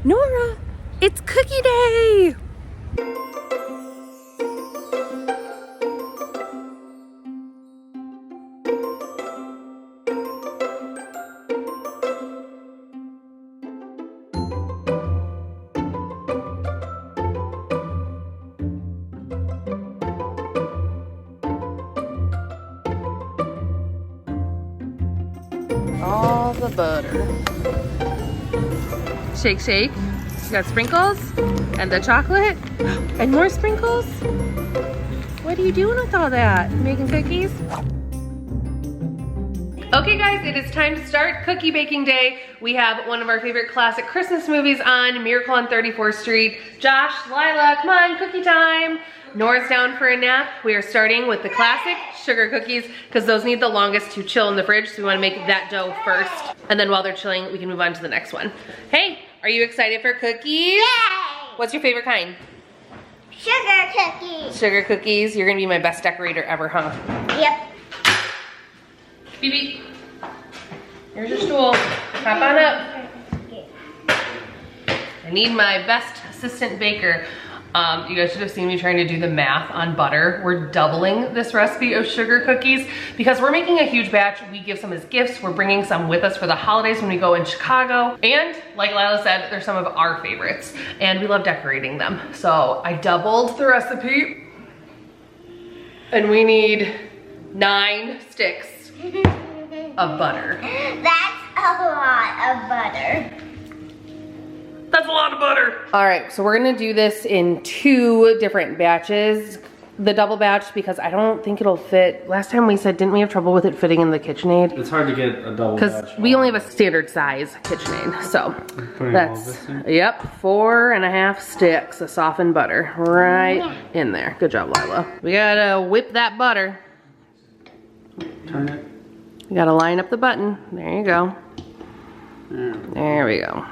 Nora, it's cookie day! All the butter. Shake, shake. You got sprinkles and the chocolate and more sprinkles. What are you doing with all that? Making cookies? Okay guys, it is time to start cookie baking day. We have one of our favorite classic Christmas movies on, Miracle on 34th Street. Josh, Lila, come on, cookie time. Nora's down for a nap. We are starting with the classic sugar cookies because those need the longest to chill in the fridge, so we want to make that dough first. And then while they're chilling, we can move on to the next one. Hey, are you excited for cookies? Yay! What's your favorite kind? Sugar cookies. Sugar cookies. You're gonna be my best decorator ever, huh? Yep. Beep beep. Here's your stool. Hop on up. I need my best assistant baker. You guys should have seen me trying to do the math on butter. We're doubling this recipe of sugar cookies because we're making a huge batch. We give some as gifts. We're bringing some with us for the holidays when we go in Chicago. And like Lila said, they're some of our favorites and we love decorating them. So I doubled the recipe and we need 9 sticks of butter. That's a lot of butter. That's a lot of butter. All right, so we're gonna do this in 2 different batches. The double batch because I don't think it'll fit. Last time we said, didn't we have trouble with it fitting in the KitchenAid? It's hard to get a double batch. Because we only have a standard size KitchenAid. So that's, yep, 4.5 sticks of softened butter right in there. Good job, Lila. We gotta whip that butter. Turn it. You gotta line up the button. There you go. There we go.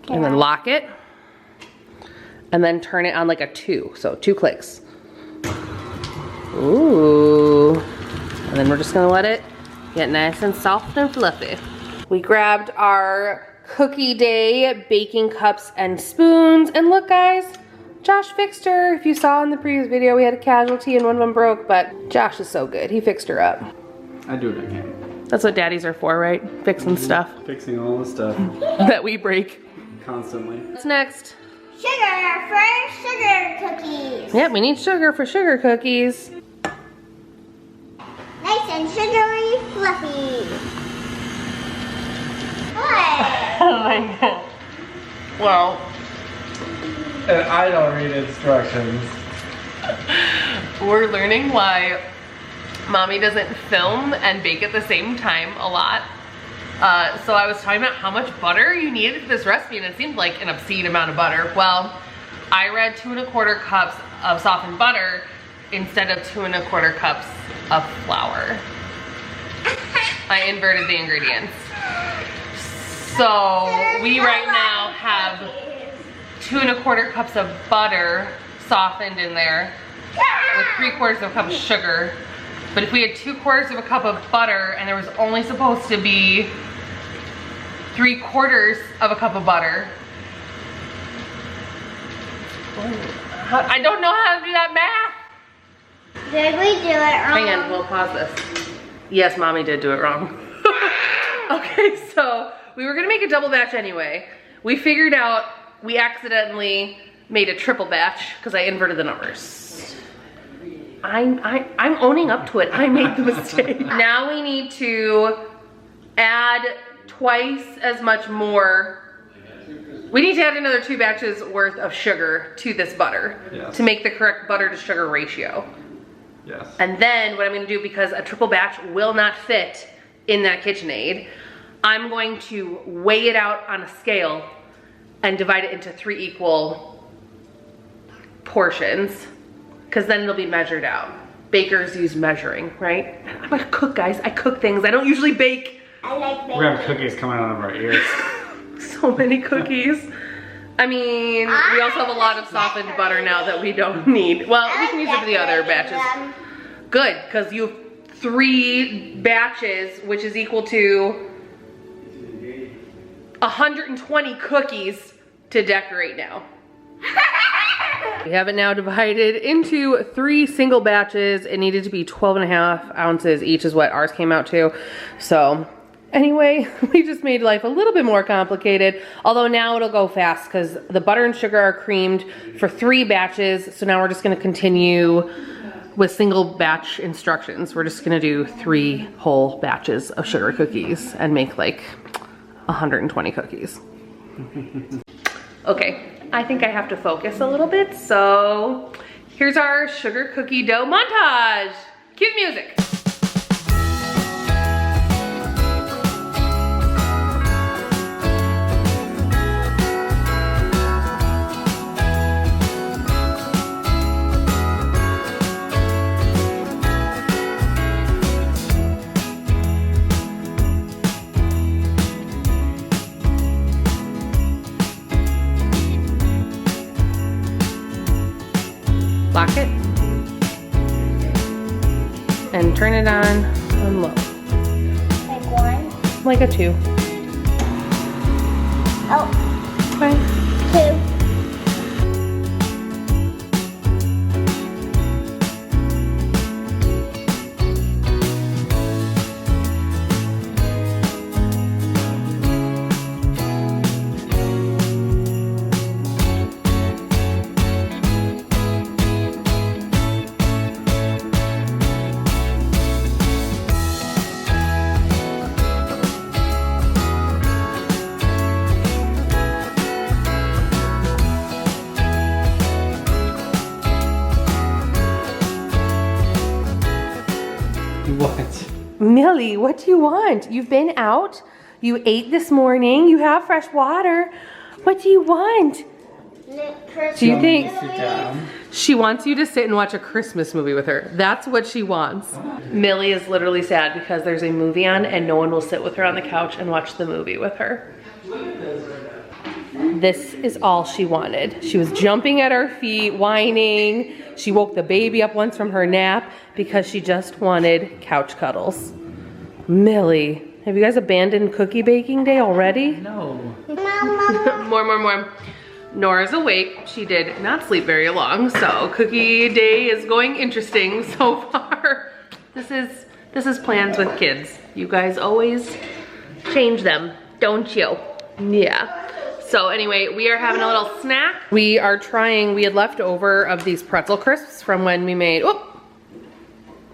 And then lock it. And then turn it on like a 2. So 2 clicks. Ooh. And then we're just gonna let it get nice and soft and fluffy. We grabbed our cookie day baking cups and spoons. And look guys, Josh fixed her. If you saw in the previous video, we had a casualty and one of them broke, but Josh is so good. He fixed her up. I do what I can. That's what daddies are for, right? Fixing stuff Fixing all the stuff. that we break. Constantly. What's next? Sugar for sugar cookies. Yep, we need sugar for sugar cookies. Nice and sugary, fluffy. What? Oh my god. Well, And I don't read instructions. we're learning why Mommy doesn't film and bake at the same time a lot. So I was talking about how much butter you needed for this recipe and it seemed like an obscene amount of butter. Well, I read 2¼ cups of softened butter instead of 2¼ cups of flour. I inverted the ingredients. So we right now have 2¼ cups of butter softened in there with 3/4 of a cup of sugar. But if we had 2/4 of a cup of butter and there was only supposed to be 3/4 of a cup of butter. I don't know how to do that math. Did we do it wrong? Hang on, we'll pause this. Yes, Mommy did do it wrong. Okay, so we were gonna make a double batch anyway. We figured out we accidentally made a triple batch because I inverted the numbers. I'm owning up to it. I made the mistake. Now we need to add twice as much more. We need to add another 2 batches worth of sugar to this butter to make the correct butter to sugar ratio. Yes. And then what I'm gonna do, because a triple batch will not fit in that KitchenAid, I'm going to weigh it out on a scale and divide it into 3 equal portions, because then it'll be measured out. Bakers use measuring, right? I'm a cook, guys. I cook things. I don't usually bake. I like baking. We're gonna have cookies coming out of our ears. So many cookies. I mean, we also have a lot of softened butter now that we don't need. Well, we can use it for the other batches. Good, because you have 3 batches, which is equal to 120 cookies to decorate now. We have it now divided into 3 single batches. It needed to be 12.5 ounces each is what ours came out to. So anyway, we just made life a little bit more complicated, although now it'll go fast because the butter and sugar are creamed for 3 batches. So now we're just gonna continue with single batch instructions. We're just gonna do 3 whole batches of sugar cookies and make like 120 cookies. Okay, I think I have to focus a little bit. So here's our sugar cookie dough montage. Cue the music. Lock it and turn it on low. Like 1. Like a 2. Oh, Okay. 2. What? Millie, what do you want? You've been out. You ate this morning. You have fresh water. What do you want? Do you think Sit down. she wants you to sit and watch a Christmas movie with her? That's what she wants. Millie is literally sad because there's a movie on and no one will sit with her on the couch and watch the movie with her. This is all she wanted. She was jumping at our feet, whining. She woke the baby up once from her nap because she just wanted couch cuddles. Millie, have you guys abandoned cookie baking day already? No. More. Nora's awake. She did not sleep very long, so cookie day is going interesting so far. This is plans with kids. You guys always change them, don't you? Yeah. So anyway, we are having a little snack. We had left over of these pretzel crisps from when we made,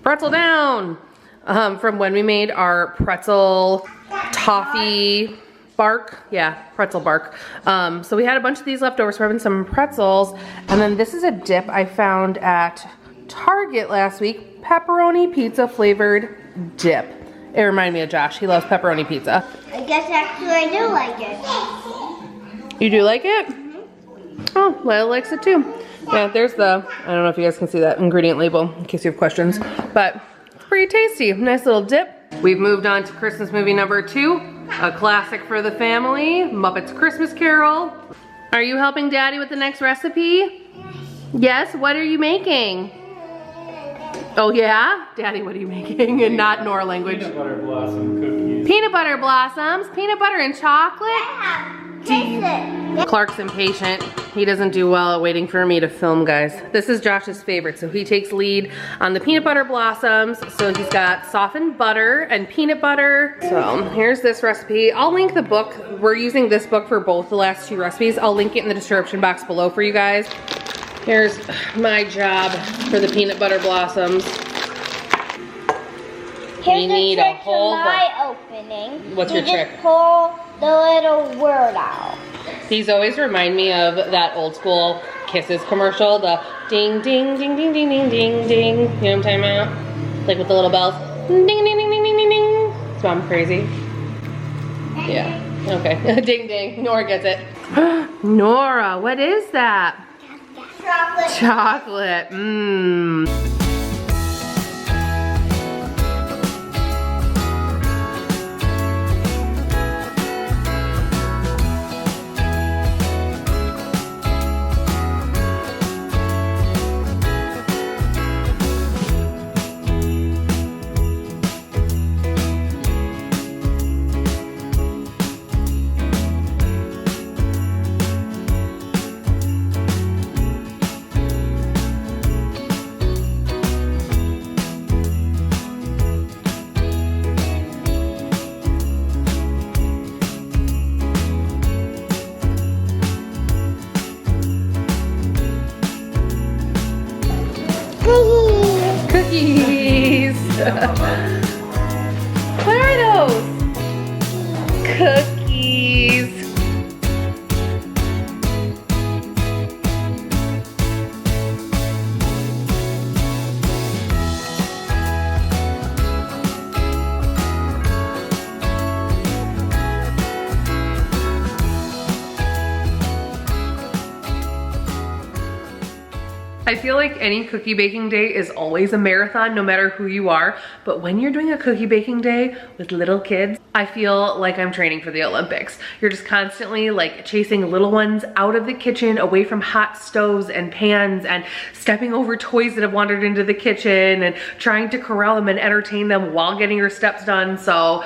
pretzel down. From when we made our pretzel toffee bark. Yeah, pretzel bark. So we had a bunch of these left over, so we're having some pretzels. And then this is a dip I found at Target last week. Pepperoni pizza flavored dip. It reminded me of Josh. He loves pepperoni pizza. I guess actually I do like it. You do like it? Mm-hmm. Oh, Lila likes it too. Yeah, there's the, I don't know if you guys can see that ingredient label in case you have questions, but it's pretty tasty. Nice little dip. We've moved on to Christmas movie number 2, a classic for the family, Muppets Christmas Carol. Are you helping Daddy with the next recipe? Yes, what are you making? Oh yeah? Daddy, what are you making? And not Nora language. Peanut butter blossom cookies. Peanut butter blossoms, peanut butter and chocolate. Taste it. Clark's impatient. He doesn't do well at waiting for me to film, guys. This is Josh's favorite, so he takes lead on the peanut butter blossoms. So he's got softened butter and peanut butter. So here's this recipe. I'll link the book. We're using this book for both the last 2 recipes. I'll link it in the description box below for you guys. Here's my job for the peanut butter blossoms. Here's We need the a trick whole to my opening. What's you your trick? just pull the little word out. These always remind me of that old school Kisses commercial, the ding, ding, ding, ding, ding, ding, ding, ding. You know what I'm talking about? Like with the little bells. Ding, ding, ding, ding, ding, ding, ding. So I'm crazy. Yeah, okay. Ding, ding. Nora gets it. Nora, what is that? Chocolate. Chocolate. Mmm. cookies. What are those? Cookies. I feel like any cookie baking day is always a marathon, no matter who you are. But when you're doing a cookie baking day with little kids, I feel like I'm training for the Olympics. You're just constantly like chasing little ones out of the kitchen, away from hot stoves and pans, and stepping over toys that have wandered into the kitchen, and trying to corral them and entertain them while getting your steps done. So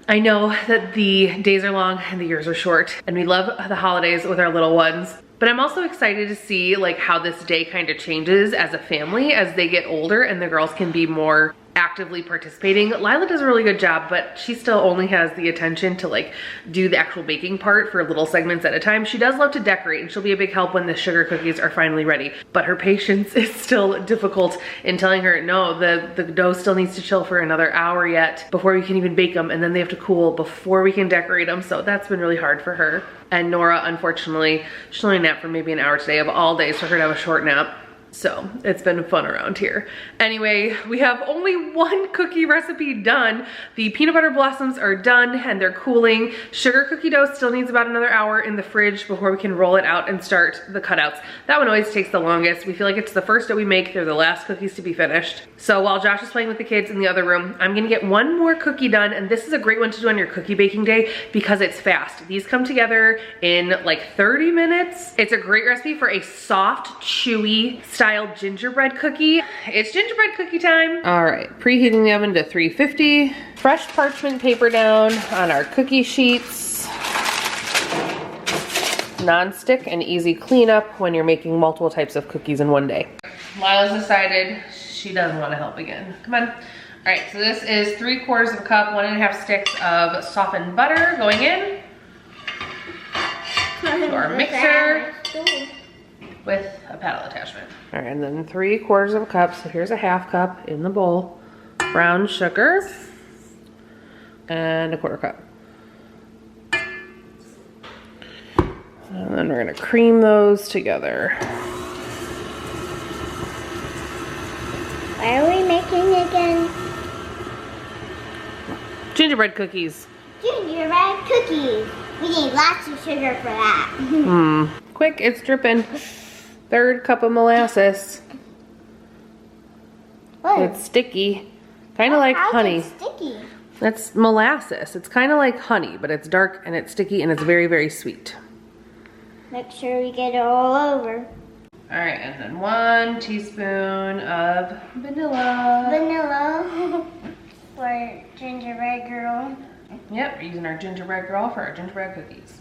I know that the days are long and the years are short, and we love the holidays with our little ones. But I'm also excited to see like how this day kind of changes as a family as they get older and the girls can be more actively participating. Lila does a really good job, but she still only has the attention to like do the actual baking part for little segments at a time. She does love to decorate, and she'll be a big help when the sugar cookies are finally ready. But her patience is still difficult in telling her, no, the dough still needs to chill for another hour yet before we can even bake them, and then they have to cool before we can decorate them. So that's been really hard for her. And Nora, unfortunately, she'll only nap for maybe an hour today, of all days for her to have a short nap. So it's been fun around here. Anyway, we have only one cookie recipe done. The peanut butter blossoms are done and they're cooling. Sugar cookie dough still needs about another hour in the fridge before we can roll it out and start the cutouts. That one always takes the longest. We feel like it's the first that we make. They're the last cookies to be finished. So while Josh is playing with the kids in the other room, I'm gonna get one more cookie done, and this is a great one to do on your cookie baking day because it's fast. These come together in like 30 minutes. It's a great recipe for a soft, chewy style gingerbread cookie. It's gingerbread cookie time. All right, preheating the oven to 350. Fresh parchment paper down on our cookie sheets. Non-stick and easy cleanup when you're making multiple types of cookies in one day. Lila's decided she doesn't want to help again. Come on. All right, so this is 3/4 of a cup, 1.5 sticks of softened butter going in to our mixer with a paddle attachment. All right, and then 3/4 of a cup, so here's a 1/2 cup in the bowl, brown sugar, and a 1/4 cup. And then we're gonna cream those together. What are we making again? Gingerbread cookies. Gingerbread cookies. We need lots of sugar for that. Quick, it's dripping. 1/3 cup of molasses. What? It's sticky, kind of like How's honey. it sticky? That's molasses. It's kind of like honey, but it's dark and it's sticky and it's very, very sweet. Make sure we get it all over. All right, and then 1 teaspoon of vanilla. Vanilla for gingerbread girl. Yep, we're using our gingerbread girl for our gingerbread cookies.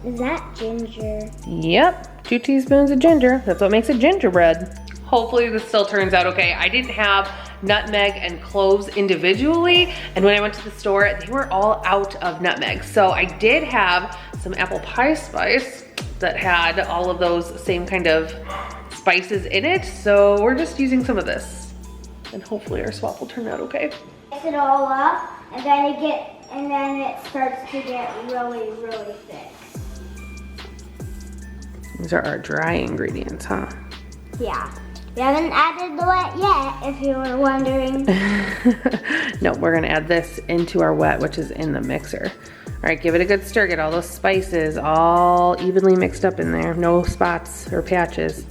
Is that ginger? Yep, 2 teaspoons of ginger. That's what makes it gingerbread. Hopefully this still turns out okay. I didn't have nutmeg and cloves individually, and when I went to the store, they were all out of nutmeg. So I did have some apple pie spice that had all of those same kind of spices in it. So we're just using some of this, and hopefully our swap will turn out okay. Mix it all up, and then it starts to get really, really thick. These are our dry ingredients, huh? Yeah. We haven't added the wet yet, if you were wondering. No, we're gonna add this into our wet, which is in the mixer. All right, give it a good stir. Get all those spices all evenly mixed up in there. No spots or patches.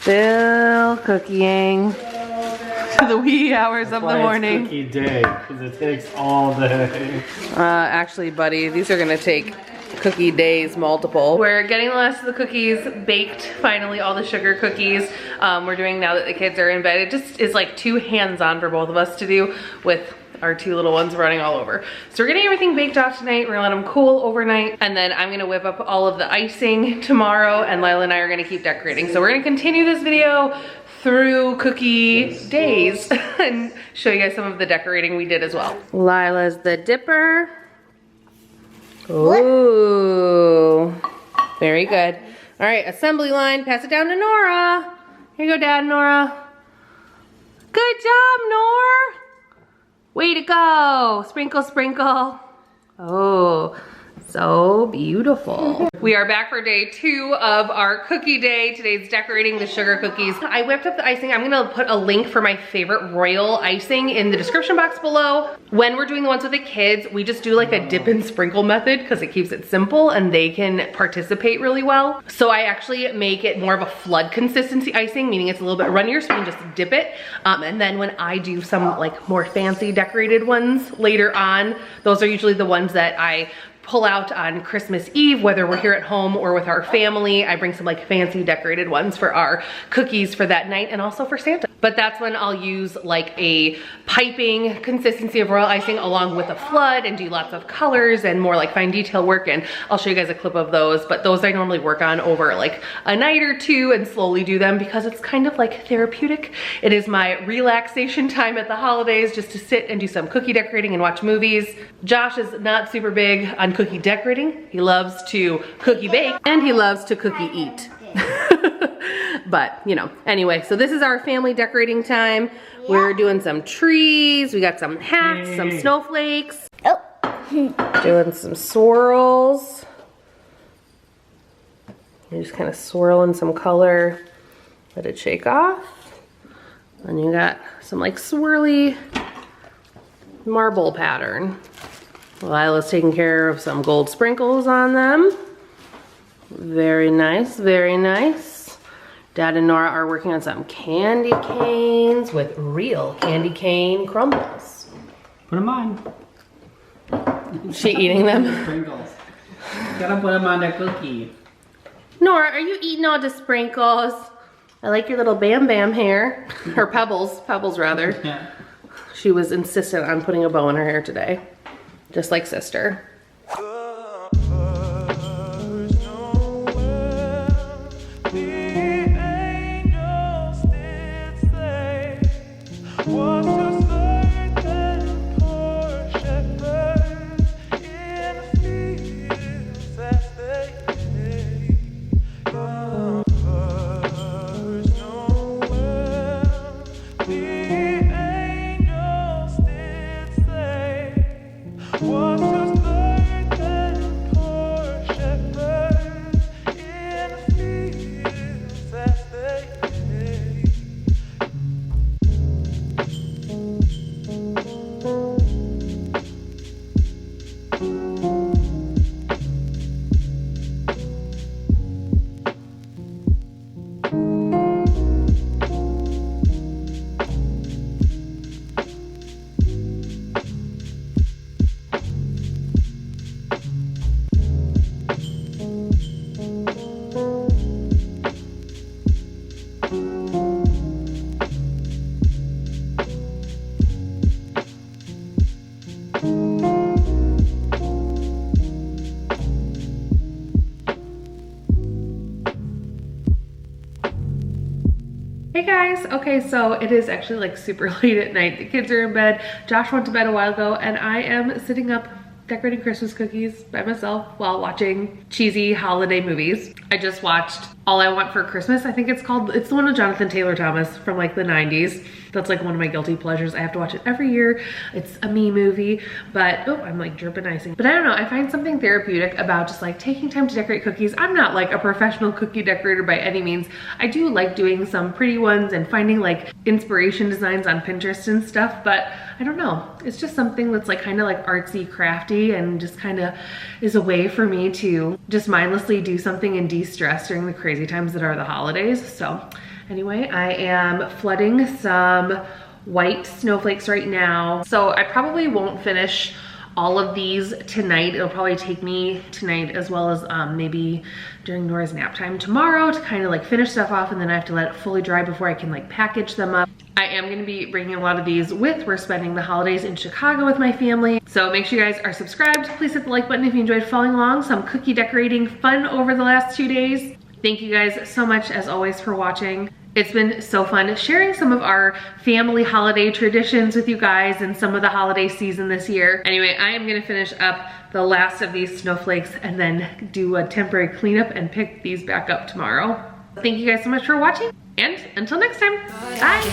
Still cookieing to the wee hours of the morning. It's cookie day, because it takes all day. Actually, buddy, these are gonna take cookie days multiple. We're getting the last of the cookies baked, finally, all the sugar cookies. We're doing now that the kids are in bed. It just is like too hands-on for both of us to do with our two little ones running all over. So we're getting everything baked off tonight. We're gonna let them cool overnight, and then I'm gonna whip up all of the icing tomorrow, and Lila and I are gonna keep decorating. So we're gonna continue this video through cookie days and show you guys some of the decorating we did as well. Lila's the dipper. Ooh, very good. All right, assembly line, pass it down to Nora. Here you go, Dad, Nora. Good job, Nora. Way to go. Sprinkle, sprinkle. Oh, so beautiful. We are back for day 2 of our cookie day. Today's decorating the sugar cookies. I whipped up the icing. I'm gonna put a link for my favorite royal icing in the description box below. When we're doing the ones with the kids, we just do like a dip and sprinkle method because it keeps it simple and they can participate really well. So I actually make it more of a flood consistency icing, meaning it's a little bit runnier, so you can just dip it. And then when I do some like more fancy decorated ones later on, those are usually the ones that I pull out on Christmas Eve, whether we're here at home or with our family. I bring some like fancy decorated ones for our cookies for that night and also for Santa. But that's when I'll use like a piping consistency of royal icing along with a flood and do lots of colors and more like fine detail work, and I'll show you guys a clip of those. But those I normally work on over like a night or two and slowly do them because it's kind of like therapeutic. It is my relaxation time at the holidays, just to sit and do some cookie decorating and watch movies. Josh is not super big on cookie decorating. He loves to cookie bake and he loves to cookie eat. But, you know, anyway, so this is our family decorating time. Yeah. We're doing some trees. We got some hats, some snowflakes. Oh. Doing some swirls. You're just kind of swirling some color. Let it shake off. And you got some like swirly marble pattern. Lila's taking care of some gold sprinkles on them. Very nice, very nice. Dad and Nora are working on some candy canes with real candy cane crumbles. Put them on. She eating them? Sprinkles. Gotta put them on the cookie. Nora, are you eating all the sprinkles? I like your little Bam Bam hair. Her pebbles rather. Yeah. She was insistent on putting a bow in her hair today. Just like sister. Hey guys, okay, so it is actually like super late at night. The kids are in bed. Josh went to bed a while ago and I am sitting up decorating Christmas cookies by myself while watching cheesy holiday movies. I just watched All I Want for Christmas, I think it's called. It's the one with Jonathan Taylor Thomas from like the 90s. That's like one of my guilty pleasures. I have to watch it every year. It's a me movie, but oh, I'm like dripping icing. But I don't know, I find something therapeutic about just like taking time to decorate cookies. I'm not like a professional cookie decorator by any means. I do like doing some pretty ones and finding like inspiration designs on Pinterest and stuff, but I don't know. It's just something that's like kind of like artsy, crafty, and just kind of is a way for me to just mindlessly do something and de-stress during the crazy times that are the holidays. So Anyway, I am flooding some white snowflakes right now. So I probably won't finish all of these tonight. It'll probably take me tonight as well as maybe during Nora's nap time tomorrow to kind of like finish stuff off, and then I have to let it fully dry before I can like package them up. I am gonna be bringing a lot of these we're spending the holidays in Chicago with my family. So make sure you guys are subscribed. Please hit the like button if you enjoyed following along. Some cookie decorating fun over the last 2 days. Thank you guys so much as always for watching. It's been so fun sharing some of our family holiday traditions with you guys and some of the holiday season this year. Anyway, I am gonna finish up the last of these snowflakes and then do a temporary cleanup and pick these back up tomorrow. Thank you guys so much for watching, and until next time, bye.